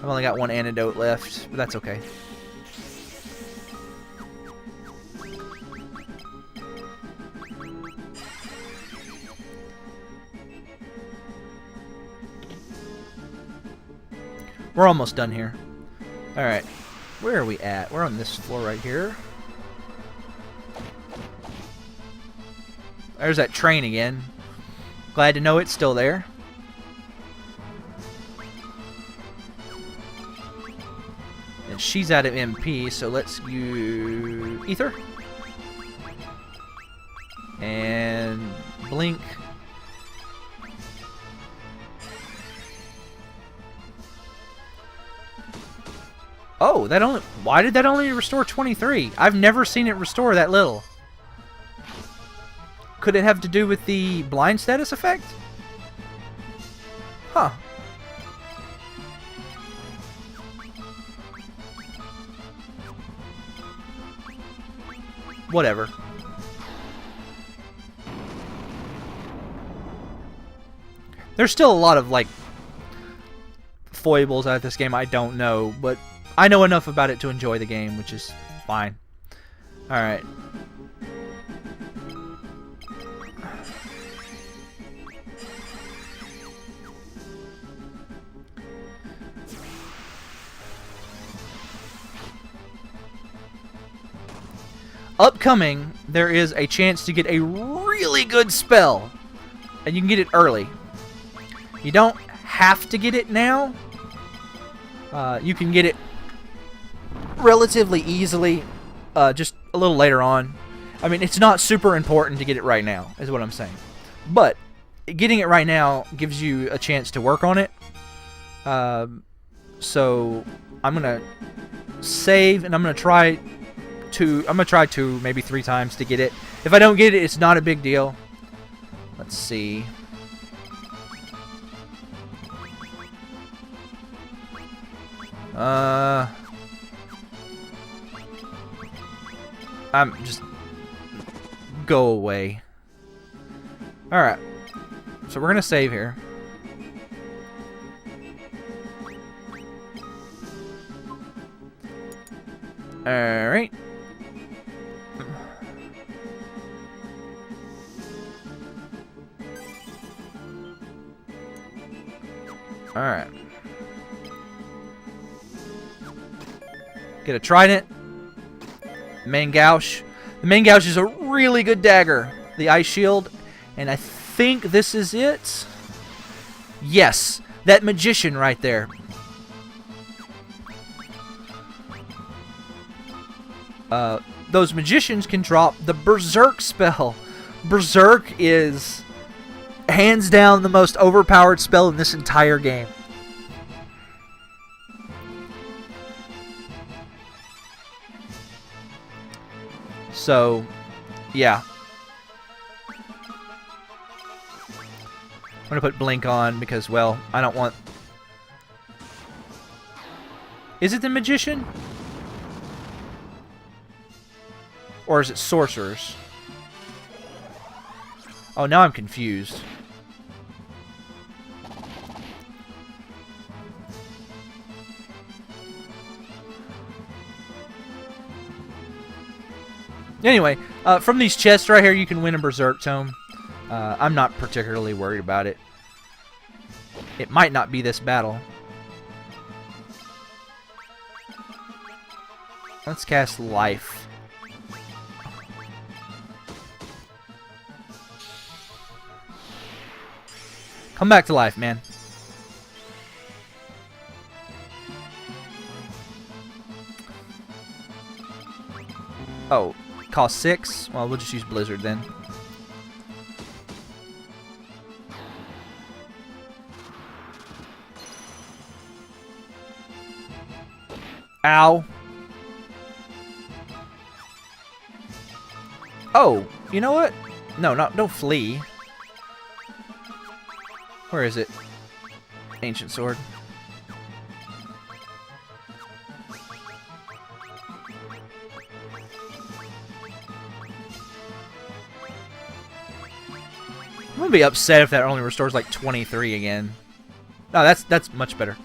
I've only got one antidote left, but that's okay. We're almost done here. Alright. Where are we at? We're on this floor right here. There's that train again. Glad to know it's still there. And she's out of MP, so let's use Ether. And Blink. Oh, that only... Why did that only restore 23? I've never seen it restore that little. Could it have to do with the blind status effect? Huh. Whatever. There's still a lot of, like, foibles at this game I don't know, but I know enough about it to enjoy the game, which is fine. Alright. Upcoming, there is a chance to get a really good spell, and you can get it early. You don't have to get it now. You can get it relatively easily, just a little later on. I mean, it's not super important to get it right now, is what I'm saying. But getting it right now gives you a chance to work on it. So I'm gonna save, and I'm gonna try two, maybe 3 times to get it. If I don't get it, it's not a big deal. Let's see. I'm just... Go away. Alright. So we're gonna save here. Alright. Alright. Get a trident. Main gouge. The main gouge is a really good dagger. The ice shield. And I think this is it. Yes. That magician right there. Those magicians can drop the Berserk spell. Berserk is hands down the most overpowered spell in this entire game. So, yeah. I'm going to put Blink on because, well, I don't want... Is it the Magician? Or is it Sorcerers? Oh, now I'm confused. Anyway, from these chests right here, you can win a Berserk Tome. I'm not particularly worried about it. It might not be this battle. Let's cast Life. Come back to life, man. Oh, cost 6? Well, we'll just use Blizzard then. Ow. Oh, you know what? No, don't flee. Where is it? Ancient Sword. I'm gonna be upset if that only restores like 23 again. No, that's much better.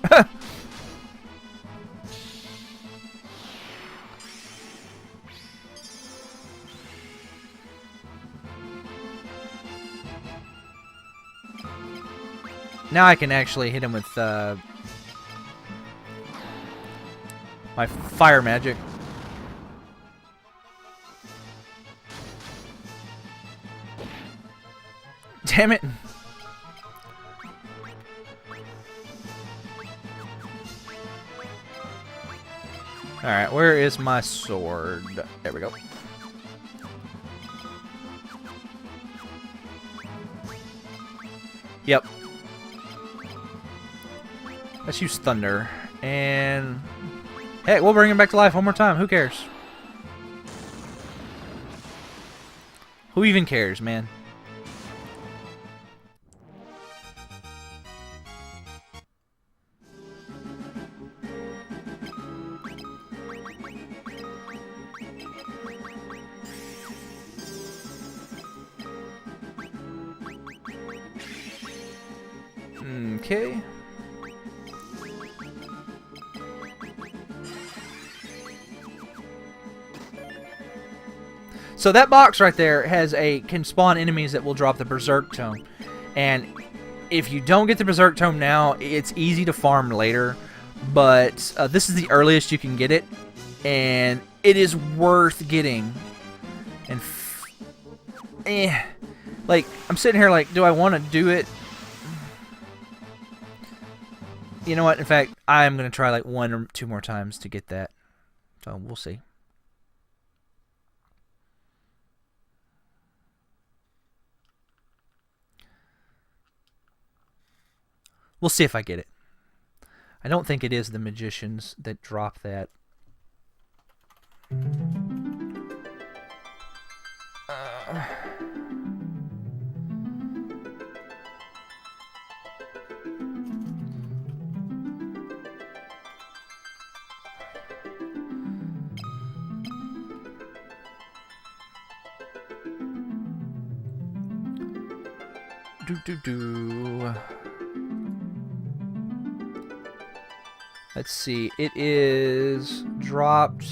Now I can actually hit him with my fire magic. Damn it! Alright, where is my sword? There we go. Yep. Let's use thunder. And heck, we'll bring him back to life one more time. Who cares? Who even cares, man? Okay. So that box right there can spawn enemies that will drop the Berserk tome. And if you don't get the Berserk tome now, it's easy to farm later. But this is the earliest you can get it. And it is worth getting. And like, I'm sitting here like, do I want to do it? You know what? In fact, I'm going to try like 1 or 2 more times to get that. So we'll see. We'll see if I get it. I don't think it is the magicians that drop that. Let's see. It is dropped.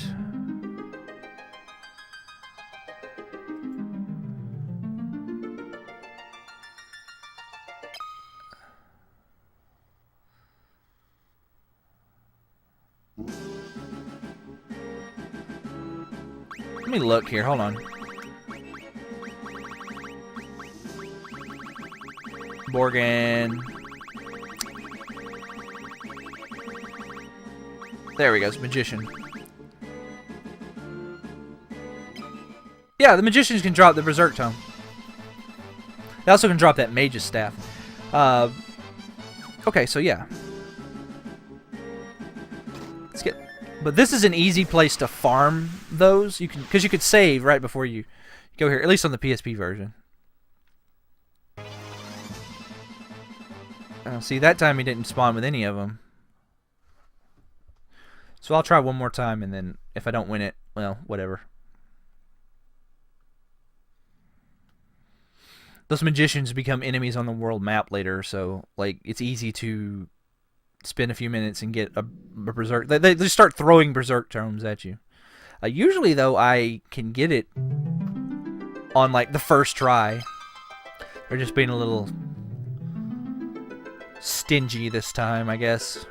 Let me look here. Hold on. Borgin. There we go, it's Magician. Yeah, the Magicians can drop the Berserk Tome. They also can drop that Mage's Staff. Okay, so yeah. Let's get... But this is an easy place to farm those. You can, because you could save right before you go here, at least on the PSP version. See, that time he didn't spawn with any of them. So I'll try one more time, and then if I don't win it, well, whatever. Those magicians become enemies on the world map later, so like it's easy to spend a few minutes and get a berserk. They just start throwing berserk tomes at you. Usually, though, I can get it on like the first try. They're just being a little stingy this time, I guess.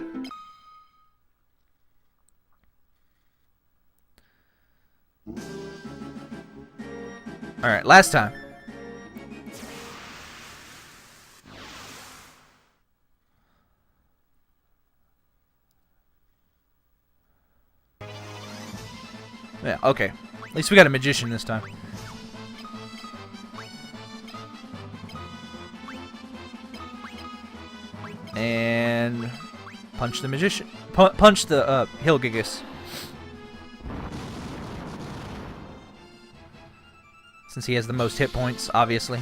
Alright, last time. Yeah, okay. At least we got a magician this time. And punch the magician. Punch the Hilgigus. Since he has the most hit points, obviously.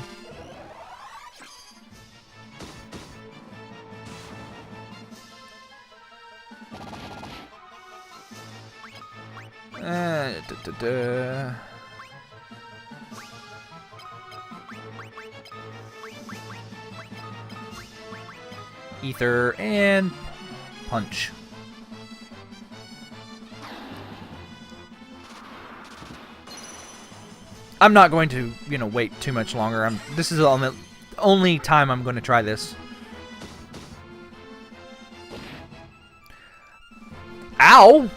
Ether and punch. I'm not going to, wait too much longer. This is the only time I'm going to try this. Ow!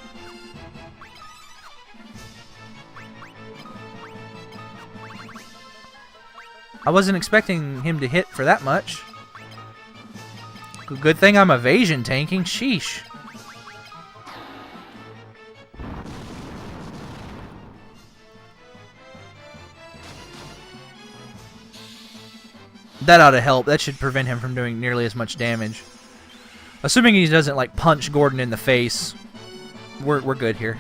I wasn't expecting him to hit for that much. Good thing I'm evasion tanking. Sheesh. That ought to help. That should prevent him from doing nearly as much damage. Assuming he doesn't, like, punch Gordon in the face, we're good here.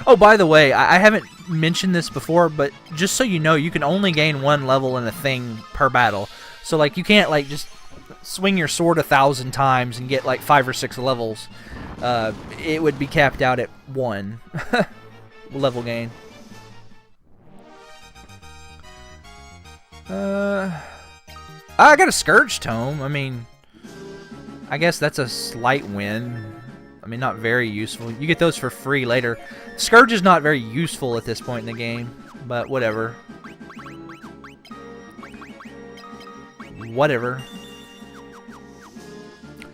Oh, by the way, I haven't mentioned this before, but just so you know, you can only gain 1 level in a thing per battle. So, like, you can't, like, just swing your sword 1,000 times and get, like, 5 or 6 levels. It would be capped out at 1 level gain. I got a Scourge Tome. I mean, I guess that's a slight win. I mean, not very useful. You get those for free later. Scourge is not very useful at this point in the game, but whatever. Whatever.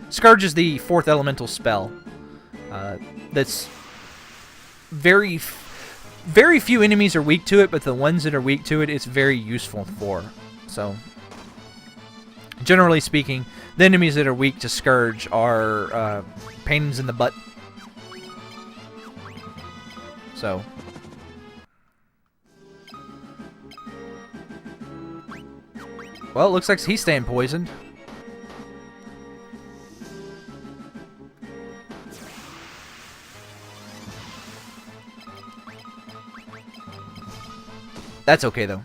Scourge is the 4th elemental spell. That's very few enemies are weak to it, but the ones that are weak to it, it's very useful for. So, generally speaking, the enemies that are weak to Scourge are pains in the butt. So, well, it looks like he's staying poisoned. That's okay, though.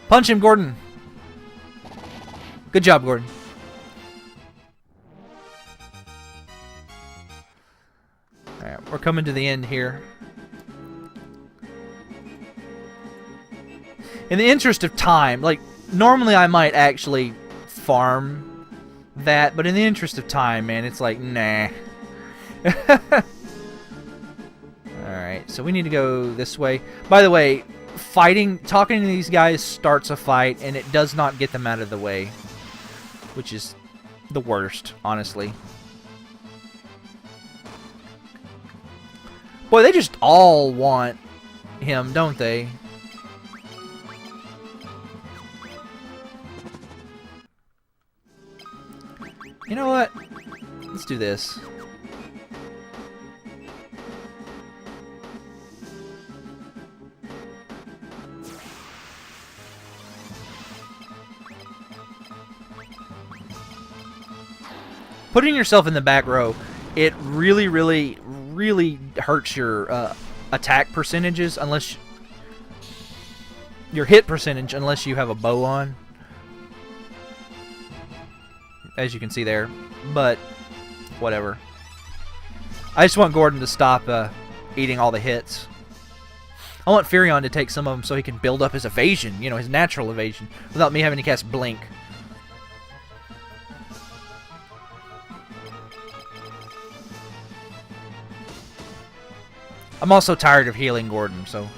Punch him, Gordon. Good job, Gordon. Alright, we're coming to the end here. In the interest of time, like, normally I might actually farm that, but in the interest of time, man, it's like, nah. Alright, so we need to go this way. By the way, talking to these guys starts a fight, and it does not get them out of the way, which is the worst, honestly. Boy, they just all want him, don't they? You know what? Let's do this. Putting yourself in the back row, it really, really, really hurts your attack percentages unless your hit percentage, unless you have a bow on, as you can see there. But whatever. I just want Gordon to stop eating all the hits. I want Furion to take some of them so he can build up his evasion, you know, his natural evasion, without me having to cast Blink. I'm also tired of healing Gordon, so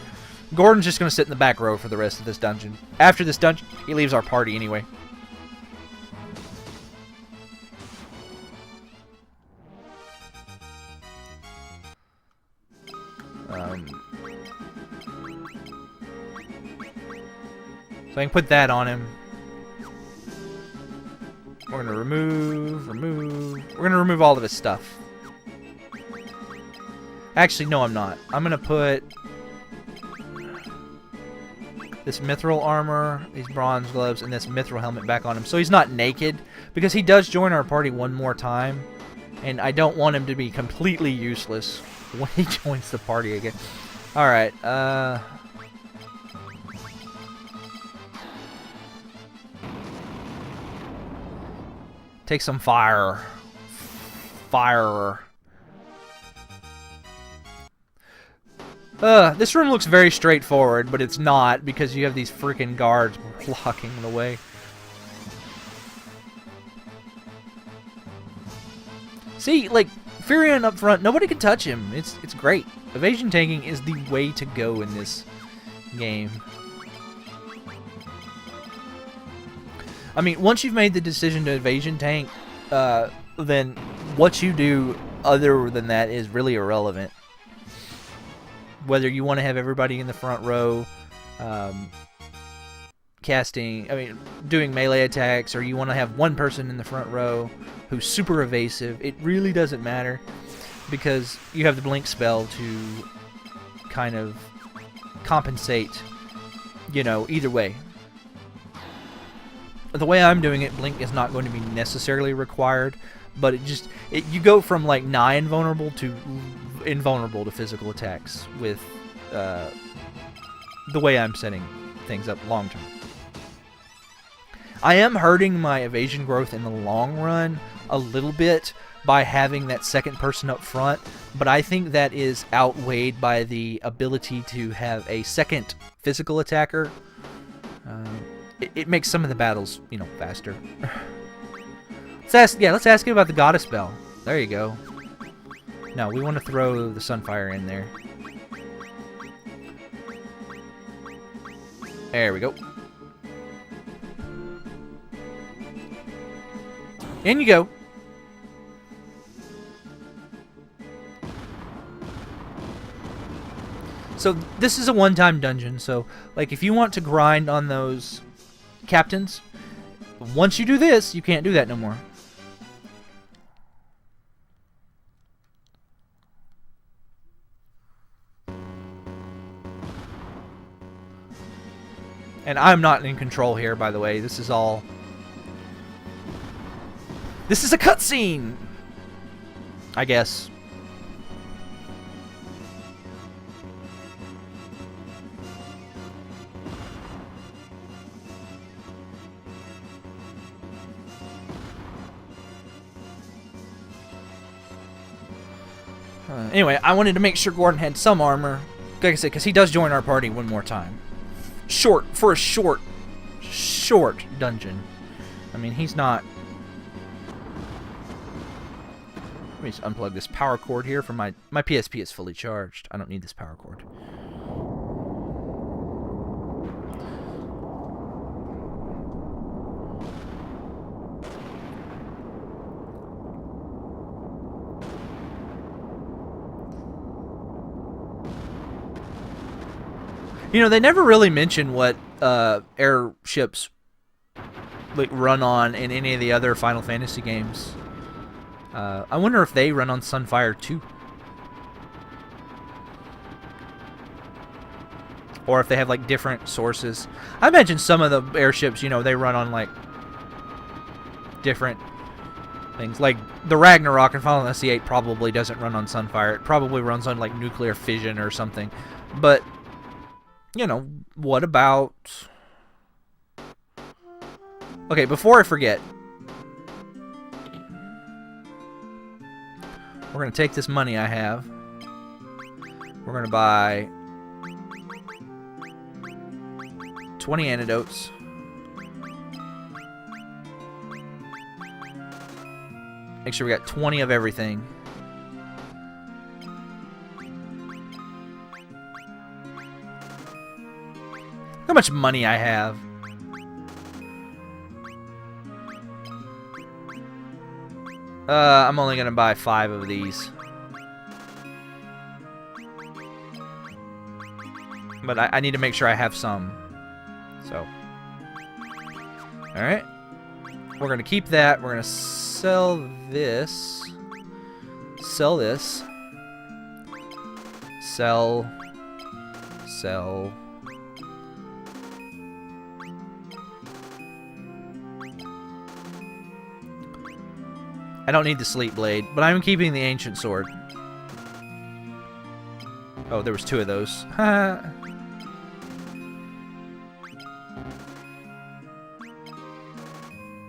Gordon's just going to sit in the back row for the rest of this dungeon. After this dungeon, he leaves our party anyway. So I can put that on him. We're going to remove. We're going to remove all of his stuff. Actually, no, I'm not. I'm going to put this mithril armor, these bronze gloves, and this mithril helmet back on him. So he's not naked, because he does join our party one more time, and I don't want him to be completely useless when he joins the party again. Alright, take some fire. Fire. This room looks very straightforward, but it's not, because you have these freaking guards blocking the way. See, like, Furion up front, nobody can touch him. It's great. Evasion tanking is the way to go in this game. I mean, once you've made the decision to evasion tank, then what you do other than that is really irrelevant. Whether you want to have everybody in the front row doing melee attacks, or you want to have one person in the front row who's super evasive, it really doesn't matter, because you have the blink spell to kind of compensate, you know, either way. The way I'm doing it, blink is not going to be necessarily required, but you go from like nigh invulnerable to invulnerable to physical attacks with the way I'm setting things up long term. I am hurting my evasion growth in the long run a little bit by having that second person up front, but I think that is outweighed by the ability to have a second physical attacker. It makes some of the battles, you know, faster. Let's ask you about the Goddess Bell. There you go. No, we want to throw the Sunfire in there. There we go. In you go. So this is a one-time dungeon, so like if you want to grind on those captains, once you do this, you can't do that no more. And I'm not in control here, by the way. This is a cutscene, I guess. Anyway, I wanted to make sure Gordon had some armor, like I said, because he does join our party one more time. For a short dungeon. I mean, he's not... Let me just unplug this power cord here for my PSP is fully charged. I don't need this power cord. You know, they never really mention what airships like run on in any of the other Final Fantasy games. I wonder if they run on Sunfire too. Or if they have like different sources. I imagine some of the airships, you know, they run on like different things. Like the Ragnarok in Final Fantasy VIII probably doesn't run on Sunfire. It probably runs on like nuclear fission or something. But you know, what about... Okay, before I forget, we're going to take this money I have. We're going to buy 20 antidotes. Make sure we got 20 of everything. How much money I have. I'm only gonna buy 5 of these. But I need to make sure I have some. So. Alright. We're gonna keep that. We're gonna sell this. Sell this. Sell. Sell. I don't need the Sleep Blade, but I'm keeping the Ancient Sword. Oh, there was 2 of those.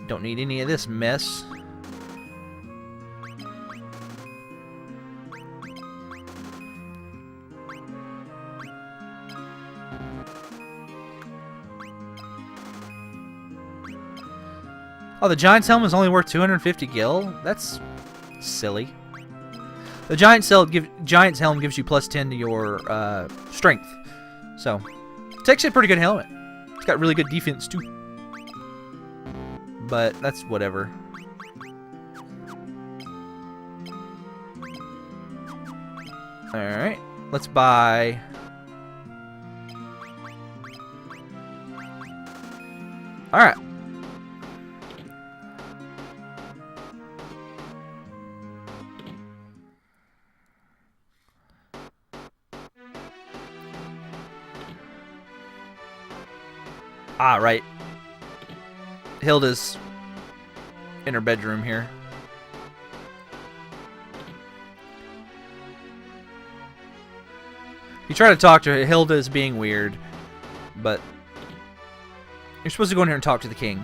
Don't need any of this mess. Oh, the Giant's Helm is only worth 250 gil? That's silly. The Giant's Helm gives you +10 to your strength. So, it's actually a pretty good helmet. It's got really good defense, too. But that's whatever. Alright, let's buy... Alright. Ah, right. Hilda's in her bedroom here. You try to talk to her. Hilda is being weird, but you're supposed to go in here and talk to the king.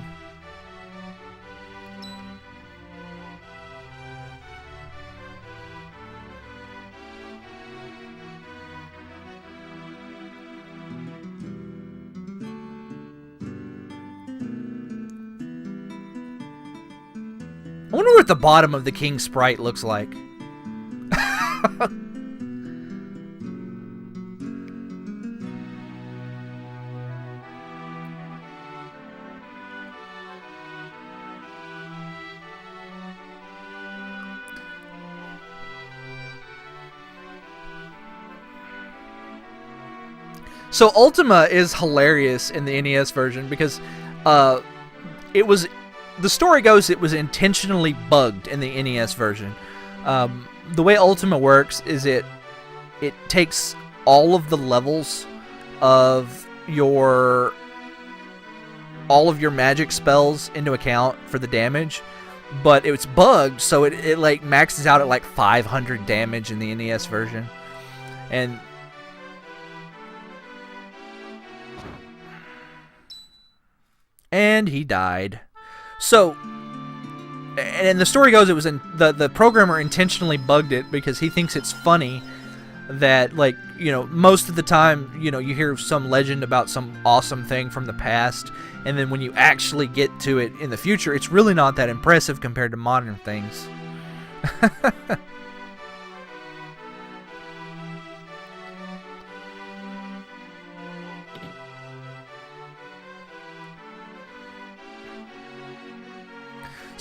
I wonder what the bottom of the king sprite looks like. So Ultima is hilarious in the NES version because it was, the story goes, it was intentionally bugged in the NES version. The way Ultima works is it takes all of the levels of all of your magic spells into account for the damage, but it's bugged, so it like maxes out at like 500 damage in the NES version. And he died. So, and the story goes, it was the programmer intentionally bugged it because he thinks it's funny that, like, you know, most of the time, you know, you hear some legend about some awesome thing from the past, and then when you actually get to it in the future, it's really not that impressive compared to modern things.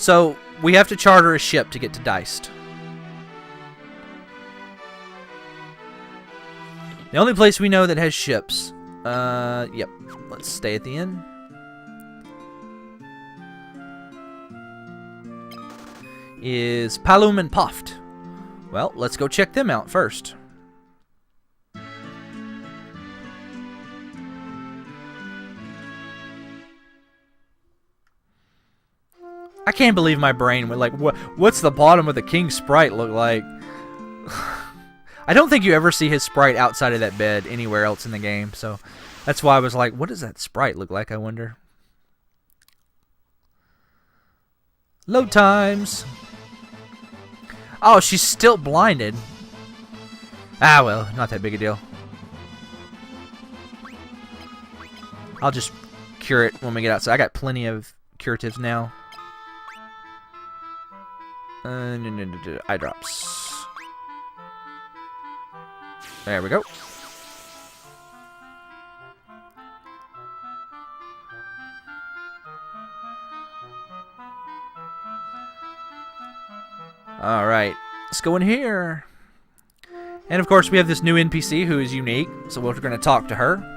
So, we have to charter a ship to get to Deist. The only place we know that has ships. Yep. Let's stay at the inn. Is Palum and Puft. Well, let's go check them out first. I can't believe my brain went like, what's the bottom of the king sprite look like? I don't think you ever see his sprite outside of that bed anywhere else in the game, so that's why I was like, what does that sprite look like, I wonder? Load times. Oh, she's still blinded. Ah, well, not that big a deal. I'll just cure it when we get outside. I got plenty of curatives now. Eye drops. There we go. Alright, let's go in here. And of course we have this new NPC who is unique, so we're going to talk to her.